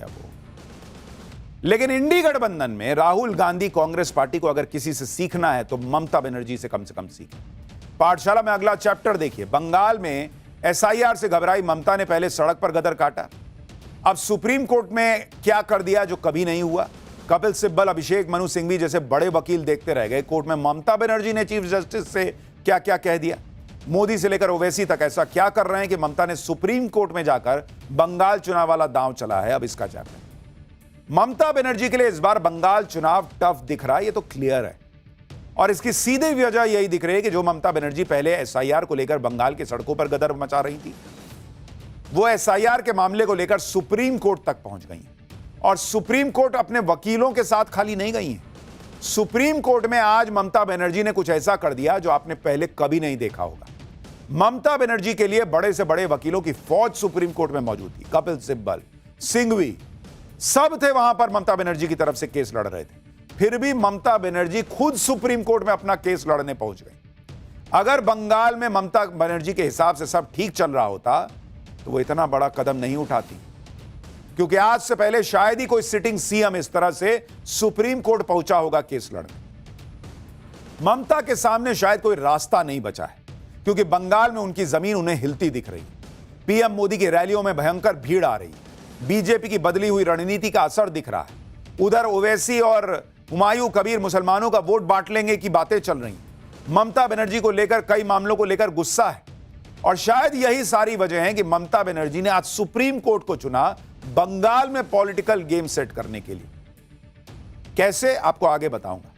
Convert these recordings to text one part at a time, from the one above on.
गया वो। लेकिन इंडी गठबंधन में राहुल गांधी कांग्रेस पार्टी को अगर किसी से सीखना है तो ममता बनर्जी से कम सीखें। पाठशाला में अगला चैप्टर देखिए। बंगाल में एसआईआर से घबराई ममता ने पहले सड़क पर गदर काटा, अब सुप्रीम कोर्ट में क्या कर दिया जो कभी नहीं हुआ। कपिल सिब्बल, अभिषेक मनु सिंघवी जैसे बड़े वकील देखते रह गए कोर्ट में ममता बनर्जी ने चीफ जस्टिस से क्या क्या कह दिया। मोदी से लेकर ओवैसी तक ऐसा क्या कर रहे हैं कि ममता ने सुप्रीम कोर्ट में जाकर बंगाल चुनाव वाला दांव चला है। अब इसका चैप्टर। ममता बनर्जी के लिए इस बार बंगाल चुनाव टफ दिख रहा है, ये तो क्लियर है। और इसकी सीधी वजह यही दिख रही है कि जो ममता बनर्जी पहले एसआईआर को लेकर बंगाल की सड़कों पर गदर मचा रही थी, वो एसआईआर के मामले को लेकर सुप्रीम कोर्ट तक पहुंच गई हैं। और सुप्रीम कोर्ट अपने वकीलों के साथ खाली नहीं गई हैं। सुप्रीम कोर्ट में आज ममता बनर्जी ने कुछ ऐसा कर दिया जो आपने पहले कभी नहीं देखा होगा। ममता बनर्जी के लिए बड़े से बड़े वकीलों की फौज सुप्रीम कोर्ट में मौजूद थी। कपिल सिब्बल, सिंघवी, सब थे वहां पर, ममता बनर्जी की तरफ से केस लड़ रहे थे। फिर भी ममता बनर्जी खुद सुप्रीम कोर्ट में अपना केस लड़ने पहुंच गई। अगर बंगाल में ममता बनर्जी के हिसाब से सब ठीक चल रहा होता तो वो इतना बड़ा कदम नहीं उठाती, क्योंकि आज से पहले शायद ही कोई सिटिंग सीएम इस तरह से सुप्रीम कोर्ट पहुंचा होगा केस लड़ने। ममता के सामने शायद कोई रास्ता नहीं बचा है, क्योंकि बंगाल में उनकी जमीन उन्हें हिलती दिख रही। पीएम मोदी की रैलियों में भयंकर भीड़ आ रही, बीजेपी की बदली हुई रणनीति का असर दिख रहा है। उधर ओवैसी और हुमायूं कबीर मुसलमानों का वोट बांट लेंगे की बातें चल रही। ममता बनर्जी को लेकर कई मामलों को लेकर गुस्सा है, और शायद यही सारी वजह है कि ममता बनर्जी ने आज सुप्रीम कोर्ट को चुना बंगाल में पॉलिटिकल गेम सेट करने के लिए। कैसे, आपको आगे बताऊंगा।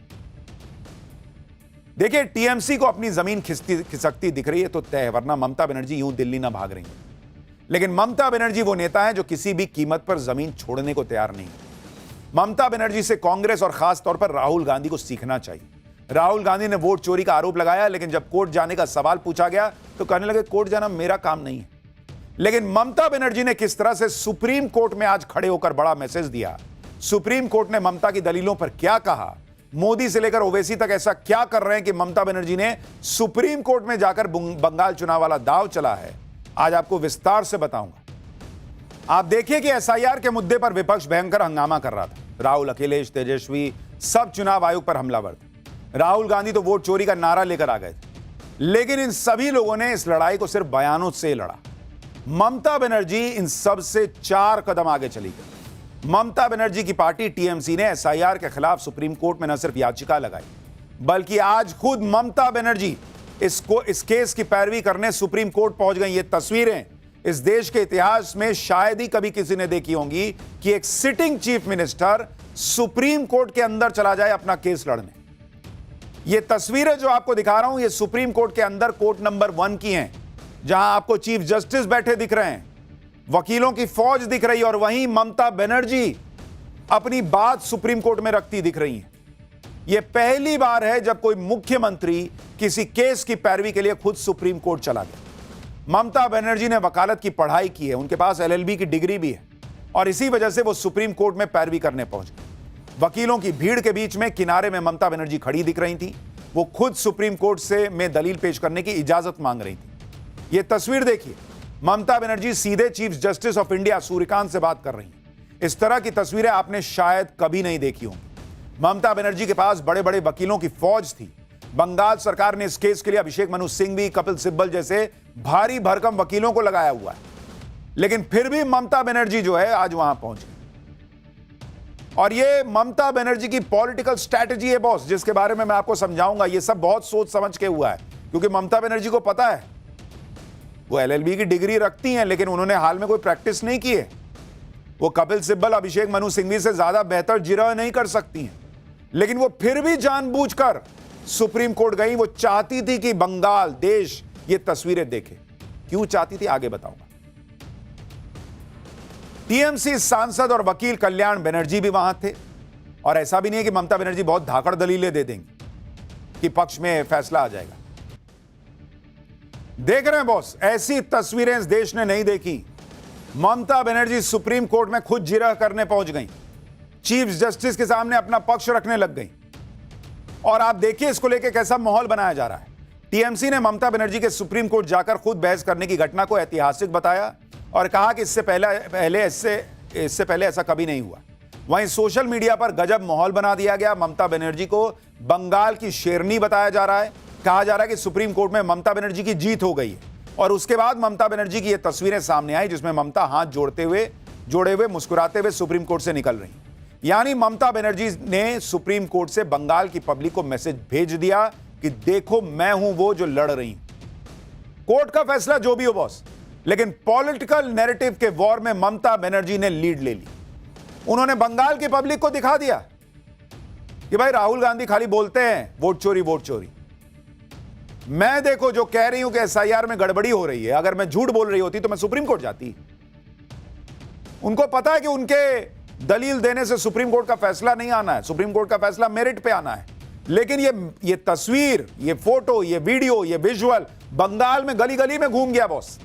देखिए, टीएमसी को अपनी जमीन खिसकती दिख रही है तो तय, वरना ममता बनर्जी यूं दिल्ली ना भाग रही है। लेकिन ममता बनर्जी वो नेता है जो किसी भी कीमत पर जमीन छोड़ने को तैयार नहीं है। ममता बनर्जी से कांग्रेस और खास तौर पर राहुल गांधी को सीखना चाहिए। राहुल गांधी ने वोट चोरी का आरोप लगाया, लेकिन जब कोर्ट जाने का सवाल पूछा गया तो कहने लगे कोर्ट जाना मेरा काम नहीं है। लेकिन ममता बनर्जी ने किस तरह से सुप्रीम कोर्ट में आज खड़े होकर बड़ा मैसेज दिया। सुप्रीम कोर्ट ने ममता की दलीलों पर क्या कहा, मोदी से लेकर ओवैसी तक ऐसा क्या कर रहे हैं कि ममता बनर्जी ने सुप्रीम कोर्ट में जाकर बंगाल चुनाव वाला दांव चला है, आज आपको विस्तार से बताऊंगा। आप देखिए कि एसआईआर के मुद्दे पर विपक्ष भयंकर हंगामा कर रहा था। राहुल, अखिलेश, तेजस्वी सब चुनाव आयोग पर हमलावर थे। राहुल गांधी तो वोट चोरी का नारा लेकर आ गए थे, लेकिन इन सभी लोगों ने इस लड़ाई को सिर्फ बयानों से लड़ा। ममता बनर्जी इन सब से 4 कदम आगे चली गई। ममता बनर्जी की पार्टी टीएमसी ने एसआईआर के खिलाफ सुप्रीम कोर्ट में न सिर्फ याचिका लगाई, बल्कि आज खुद ममता बनर्जी इस केस की पैरवी करने सुप्रीम कोर्ट पहुंच गई। ये तस्वीरें इस देश के इतिहास में शायद ही कभी किसी ने देखी होंगी कि एक sitting chief minister supreme court के अंदर चला जाए अपना केस लड़ने। ये तस्वीरें जो आपको दिखा रहा हूं, ये सुप्रीम कोर्ट के अंदर कोर्ट नंबर 1 की हैं, जहां आपको चीफ जस्टिस बैठे दिख रहे हैं, वकीलों की फौज दिख रही है, और वहीं ममता बनर्जी अपनी बात सुप्रीम कोर्ट में रखती दिख रही है। यह पहली बार है जब कोई मुख्यमंत्री किसी केस की पैरवी के लिए खुद सुप्रीम कोर्ट चला गया। ममता बनर्जी ने वकालत की पढ़ाई की है, उनके पास एलएलबी की डिग्री भी है, और इसी वजह से वो सुप्रीम कोर्ट में पैरवी करने पहुंच गए। वकीलों की भीड़ के बीच में किनारे में ममता बनर्जी खड़ी दिख रही थी। वो खुद सुप्रीम कोर्ट से में दलील पेश करने की इजाजत मांग रही थी। ये तस्वीर देखिए, ममता बनर्जी सीधे chief justice of India Suryakant से बात कर रही हैं। इस तरह की तस्वीरें आपने शायद कभी नहीं देखी होंगी। ममता बनर्जी के पास बड़े बड़े वकीलों की फौज थी। बंगाल सरकार ने इस केस के लिए अभिषेक मनु सिंघवी, कपिल सिब्बल जैसे भारी भरकम वकीलों को लगाया हुआ है, लेकिन फिर भी ममता बनर्जी जो है आज वहां पहुंच गई। और ये ममता बनर्जी की पॉलिटिकल स्ट्रैटेजी है बॉस, जिसके बारे में मैं आपको समझाऊंगा। ये सब बहुत सोच समझ के हुआ है, क्योंकि ममता बनर्जी को पता है वो एलएलबी की डिग्री रखती हैं, लेकिन उन्होंने हाल में कोई प्रैक्टिस नहीं की है। वो कपिल सिब्बल, अभिषेक मनु सिंघवी से ज्यादा बेहतर जिरह नहीं कर सकती हैं, लेकिन वो फिर भी जानबूझकर सुप्रीम कोर्ट गई। वो चाहती थी कि बंगाल देश ये तस्वीरें देखे। क्यों चाहती थी, आगे बताऊंगा। टीएमसी सांसद और वकील कल्याण बनर्जी भी वहां थे, और ऐसा भी नहीं है कि ममता बनर्जी बहुत धाकड़ दलीलें दे देंगी कि पक्ष में फैसला आ जाएगा। देख रहे हैं बॉस, ऐसी तस्वीरें इस देश ने नहीं देखी। ममता बनर्जी सुप्रीम कोर्ट में खुद जिरह करने पहुंच गई, चीफ जस्टिस के सामने अपना पक्ष रखने लग गई। और आप देखिए इसको लेकर कैसा माहौल बनाया जा रहा है। टीएमसी ने ममता बनर्जी के सुप्रीम कोर्ट जाकर खुद बहस करने की घटना को ऐतिहासिक बताया और कहा कि इससे पहले इससे पहले ऐसा कभी नहीं हुआ। वहीं सोशल मीडिया पर गजब माहौल बना दिया गया। ममता बनर्जी को बंगाल की शेरनी बताया जा रहा है। कहा जा रहा है कि सुप्रीम कोर्ट में ममता बनर्जी की जीत हो गई है। और उसके बाद ममता बनर्जी की ये तस्वीरें सामने आई जिसमें ममता हाथ जोड़े हुए मुस्कुराते हुए सुप्रीम कोर्ट से निकल रही। यानी ममता बनर्जी ने सुप्रीम कोर्ट से बंगाल की पब्लिक को मैसेज भेज दिया कि देखो मैं हूं वो जो लड़ रही हूं। कोर्ट का फैसला जो भी हो बॉस, लेकिन पॉलिटिकल नैरेटिव के वॉर में ममता बनर्जी ने लीड ले ली। उन्होंने बंगाल की पब्लिक को दिखा दिया कि भाई राहुल गांधी खाली बोलते हैं वोट चोरी। मैं देखो जो कह रही हूं कि एसआईआर में गड़बड़ी हो रही है, अगर मैं झूठ बोल रही होती तो मैं सुप्रीम कोर्ट जाती। उनको पता है कि उनके दलील देने से सुप्रीम कोर्ट का फैसला नहीं आना है, सुप्रीम कोर्ट का फैसला मेरिट पे आना है। लेकिन ये तस्वीर, ये फोटो, ये वीडियो, ये विजुअल बंगाल में गली गली में घूम गया बॉस।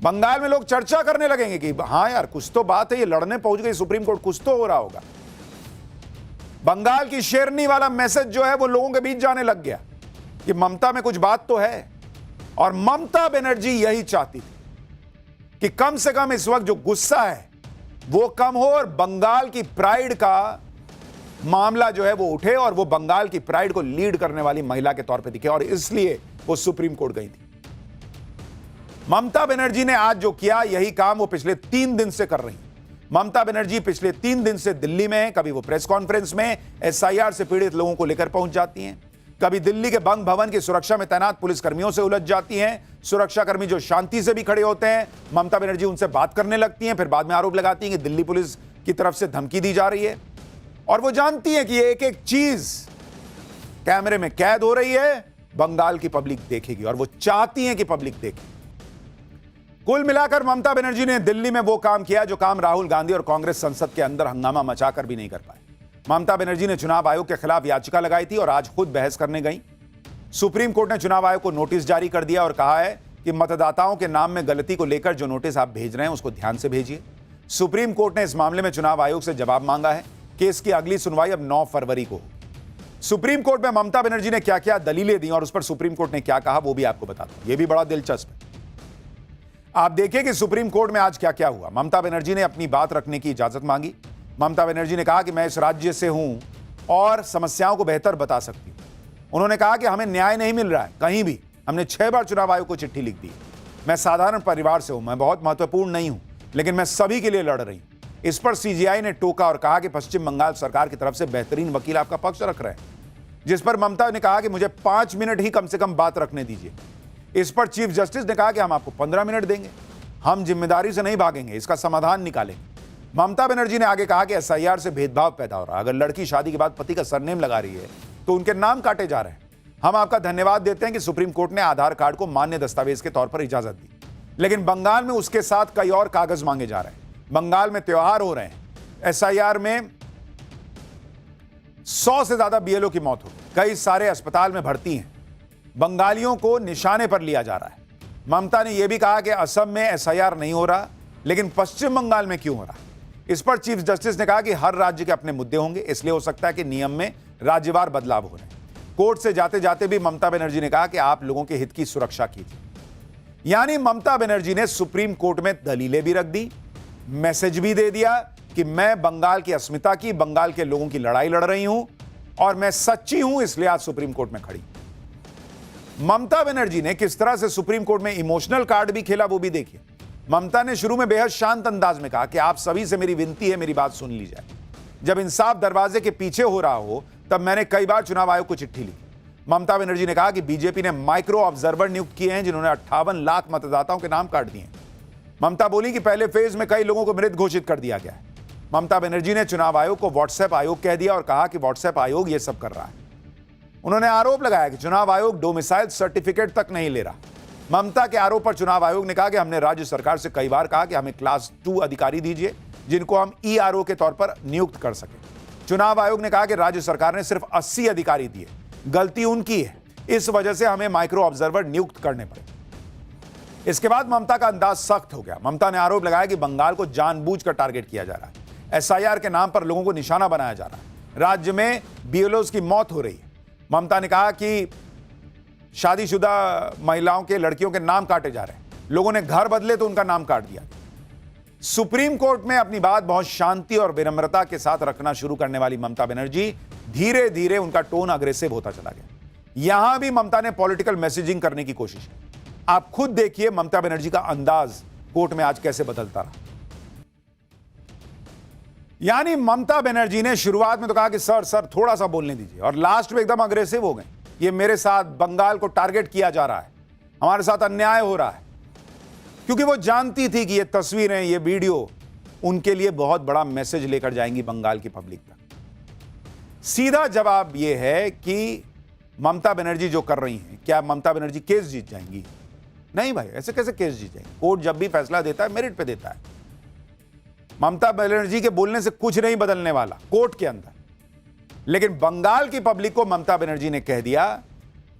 बंगाल में लोग चर्चा करने लगेंगे कि हां यार कुछ तो बात है, ये लड़ने पहुंच गई सुप्रीम कोर्ट, कुछ तो हो रहा होगा। बंगाल की शेरनी वाला मैसेज जो है वो लोगों के बीच जाने लग गया कि ममता में कुछ बात तो है। और ममता बनर्जी यही चाहती थी कि कम से कम इस वक्त जो गुस्सा है वो कम हो और बंगाल की प्राइड का मामला जो है वो उठे और वो बंगाल की प्राइड को लीड करने वाली महिला के तौर पे दिखे। और इसलिए वो सुप्रीम कोर्ट गई थी। ममता बनर्जी ने आज जो किया यही काम वो पिछले 3 दिन से कर रही। ममता बनर्जी पिछले 3 दिन से दिल्ली में है। कभी वो प्रेस कॉन्फ्रेंस में एसआईआर से पीड़ित लोगों को लेकर पहुंच जाती हैं, कभी दिल्ली के बंग भवन की सुरक्षा में तैनात पुलिसकर्मियों से उलझ जाती हैं। सुरक्षाकर्मी जो शांति से भी खड़े होते हैं, ममता बनर्जी उनसे बात करने लगती हैं, फिर बाद में आरोप लगाती हैं कि दिल्ली पुलिस की तरफ से धमकी दी जा रही है। और वो जानती हैं कि ये एक एक चीज कैमरे में कैद हो रही है, बंगाल की पब्लिक देखेगी और वो चाहती हैं कि पब्लिक देखे। कुल मिलाकर ममता बनर्जी ने दिल्ली में वो काम किया जो काम राहुल गांधी और कांग्रेस संसद के अंदर हंगामा मचाकर भी नहीं कर पाए। ममता बनर्जी ने चुनाव आयोग के खिलाफ याचिका लगाई थी और आज खुद बहस करने गई। सुप्रीम कोर्ट ने चुनाव आयोग को नोटिस जारी कर दिया और कहा है कि मतदाताओं के नाम में गलती को लेकर जो नोटिस आप भेज रहे हैं उसको ध्यान से भेजिए। सुप्रीम कोर्ट ने इस मामले में चुनाव आयोग से जवाब मांगा है। केस की अगली सुनवाई अब 9 फरवरी को होगी। सुप्रीम कोर्ट में ममता बनर्जी ने क्या क्या दलीलें दी और उस पर सुप्रीम कोर्ट ने क्या कहा वो भी आपको बता दूं। यह भी बड़ा दिलचस्प है। आप देखिए कि सुप्रीम कोर्ट में आज क्या क्या हुआ। ममता बनर्जी ने अपनी बात रखने की इजाजत मांगी। ममता बनर्जी ने कहा कि मैं इस राज्य से हूं और समस्याओं को बेहतर बता सकती हूं। उन्होंने कहा कि हमें न्याय नहीं मिल रहा है कहीं भी। हमने 6 बार चुनाव आयोग को चिट्ठी लिख दी। मैं साधारण परिवार से हूं, मैं बहुत महत्वपूर्ण नहीं हूं, लेकिन मैं सभी के लिए लड़ रही हूं। इस पर सीजीआई ने टोका और कहा कि पश्चिम बंगाल सरकार की तरफ से बेहतरीन वकील आपका पक्ष रख रहे हैं। जिस पर ममता ने कहा कि मुझे 5 मिनट ही कम से कम बात रखने दीजिए। इस पर चीफ जस्टिस ने कहा कि हम आपको 15 मिनट देंगे, हम जिम्मेदारी से नहीं भागेंगे, इसका समाधान निकालेंगे। ममता बनर्जी ने आगे कहा कि एसआईआर से भेदभाव पैदा हो रहा है। अगर लड़की शादी के बाद पति का सरनेम लगा रही है तो उनके नाम काटे जा रहे हैं। हम आपका धन्यवाद देते हैं कि सुप्रीम कोर्ट ने आधार कार्ड को मान्य दस्तावेज के तौर पर इजाजत दी, लेकिन बंगाल में उसके साथ कई और कागज मांगे जा रहे हैं। बंगाल में त्योहार हो रहे हैं। एसआईआर में 100 से ज्यादा बीएलओ की मौत हो गई, कई सारे अस्पताल में भर्ती हैं। बंगालियों को निशाने पर लिया जा रहा है। ममता ने यह भी कहा कि असम में एसआईआर नहीं हो रहा, लेकिन पश्चिम बंगाल में क्यों हो रहा। इस पर चीफ जस्टिस ने कहा कि हर राज्य के अपने मुद्दे होंगे, इसलिए हो सकता है कि नियम में राज्यवार बदलाव हो रहे हैं। कोर्ट से जाते जाते भी ममता बनर्जी ने कहा कि आप लोगों के हित की सुरक्षा कीजिए। यानी ममता बनर्जी ने सुप्रीम कोर्ट में दलीलें भी रख दी, मैसेज भी दे दिया कि मैं बंगाल की अस्मिता की, बंगाल के लोगों की लड़ाई लड़ रही हूं और मैं सच्ची हूं, इसलिए आज सुप्रीम कोर्ट में खड़ी। ममता बनर्जी ने किस तरह से सुप्रीम कोर्ट में इमोशनल कार्ड भी खेला वो भी देखिए। ममता ने शुरू में बेहद शांत अंदाज में कहा कि आप सभी से मेरी विनती है, मेरी बात सुन ली जाए। जब इंसाफ दरवाजे के पीछे हो रहा हो तब मैंने कई बार चुनाव आयोग को चिट्ठी लिखी। ममता बनर्जी ने कहा कि बीजेपी ने माइक्रो ऑब्जर्वर नियुक्त किए हैं जिन्होंने 58 लाख मतदाताओं के नाम काट दिए। ममता बोली कि पहले फेज में कई लोगों को मृत घोषित कर दिया गया है। ममता बनर्जी ने चुनाव आयोग को व्हाट्सएप आयोग कह दिया और कहा कि व्हाट्सएप आयोग यह सब कर रहा है। उन्होंने आरोप लगाया कि चुनाव आयोग डोमिसाइल सर्टिफिकेट तक नहीं ले रहा। ममता के आरोप पर चुनाव आयोग ने कहा कि हमने राज्य सरकार से कई बार कहा कि हमें क्लास 2 अधिकारी दीजिए जिनको हम ईआरओ के तौर पर नियुक्त कर सके। चुनाव आयोग ने कहा कि राज्य सरकार ने सिर्फ 80 अधिकारी दिए, गलती उनकी है, इस वजह से हमें माइक्रो ऑब्जर्वर नियुक्त करने पड़े। इसके बाद ममता का अंदाज सख्त हो गया। ममता ने आरोप लगाया कि बंगाल को जानबूझकर टारगेट किया जा रहा है, एसआईआर के नाम पर लोगों को निशाना बनाया जा रहा है, राज्य में बीएलओज की मौत हो रही है। ममता ने कहा कि शादीशुदा महिलाओं के, लड़कियों के नाम काटे जा रहे हैं, लोगों ने घर बदले तो उनका नाम काट दिया। सुप्रीम कोर्ट में अपनी बात बहुत शांति और विनम्रता के साथ रखना शुरू करने वाली ममता बनर्जी धीरे धीरे उनका टोन अग्रेसिव होता चला गया। यहां भी ममता ने पॉलिटिकल मैसेजिंग करने की कोशिश की। आप खुद देखिए ममता बनर्जी का अंदाज कोर्ट में आज कैसे बदलता रहा। यानी ममता बनर्जी ने शुरुआत में तो कहा कि सर थोड़ा सा बोलने दीजिए, और लास्ट में एकदम अग्रेसिव हो गए। ये मेरे साथ बंगाल को टारगेट किया जा रहा है, हमारे साथ अन्याय हो रहा है, क्योंकि वो जानती थी कि ये तस्वीरें, ये वीडियो उनके लिए बहुत बड़ा मैसेज लेकर जाएंगी बंगाल की पब्लिक तक। सीधा जवाब यह है कि ममता बनर्जी जो कर रही हैं, क्या ममता बनर्जी केस जीत जाएंगी? नहीं भाई, ऐसे कैसे केस जीत जाएंगी? कोर्ट जब भी फैसला देता है मेरिट पे देता है। ममता बनर्जी के बोलने से कुछ नहीं बदलने वाला कोर्ट के अंदर। लेकिन बंगाल की पब्लिक को ममता बनर्जी ने कह दिया,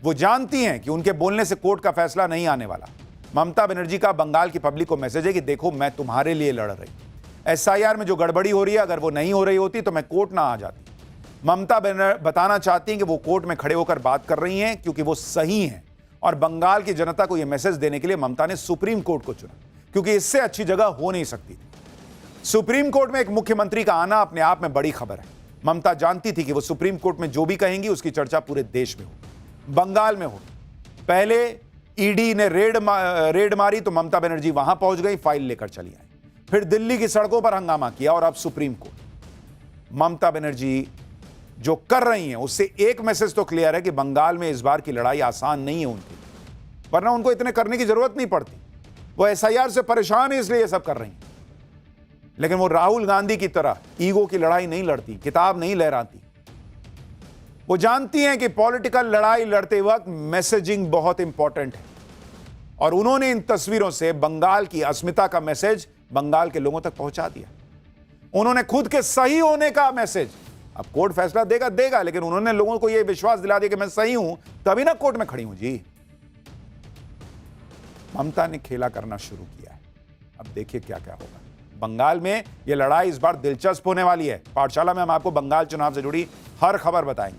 वो जानती हैं कि उनके बोलने से कोर्ट का फैसला नहीं आने वाला। ममता बनर्जी का बंगाल की पब्लिक को मैसेज है कि देखो मैं तुम्हारे लिए लड़ रही। एसआईआर में जो गड़बड़ी हो रही है, अगर वो नहीं हो रही होती तो मैं कोर्ट ना आ जाती। ममता बताना चाहती हैं कि वो कोर्ट में खड़े होकर बात कर रही हैं क्योंकि वो सही हैं, और बंगाल की जनता को यह मैसेज देने के लिए ममता ने सुप्रीम कोर्ट को चुना, क्योंकि इससे अच्छी जगह हो नहीं सकती। सुप्रीम कोर्ट में एक मुख्यमंत्री का आना अपने आप में बड़ी खबर है। ममता जानती थी कि वो सुप्रीम कोर्ट में जो भी कहेंगी उसकी चर्चा पूरे देश में हो, बंगाल में हो। पहले ईडी ने रेड मारी तो ममता बनर्जी वहां पहुंच गई, फाइल लेकर चली आई। फिर दिल्ली की सड़कों पर हंगामा किया, और अब सुप्रीम कोर्ट। ममता बनर्जी जो कर रही हैं उससे एक मैसेज तो क्लियर है कि बंगाल में इस बार की लड़ाई आसान नहीं है उनकी, वरना उनको इतने करने की जरूरत नहीं पड़ती। वो एसआईआर से परेशान है इसलिए ये सब कर रही हैं। लेकिन वो राहुल गांधी की तरह ईगो की लड़ाई नहीं लड़ती, किताब नहीं लहराती। वो जानती हैं कि पॉलिटिकल लड़ाई लड़ते वक्त मैसेजिंग बहुत इंपॉर्टेंट है, और उन्होंने इन तस्वीरों से बंगाल की अस्मिता का मैसेज बंगाल के लोगों तक पहुंचा दिया। उन्होंने खुद के सही होने का मैसेज, अब कोर्ट फैसला देगा, लेकिन उन्होंने लोगों को यह विश्वास दिला दिया कि मैं सही हूं, तभी ना कोर्ट में खड़ी हूं जी। ममता ने खेला करना शुरू किया है। अब देखिए क्या क्या होगा बंगाल में। यह लड़ाई इस बार दिलचस्प होने वाली है। पाठशाला में हम आपको बंगाल चुनाव से जुड़ी हर खबर बताएंगे।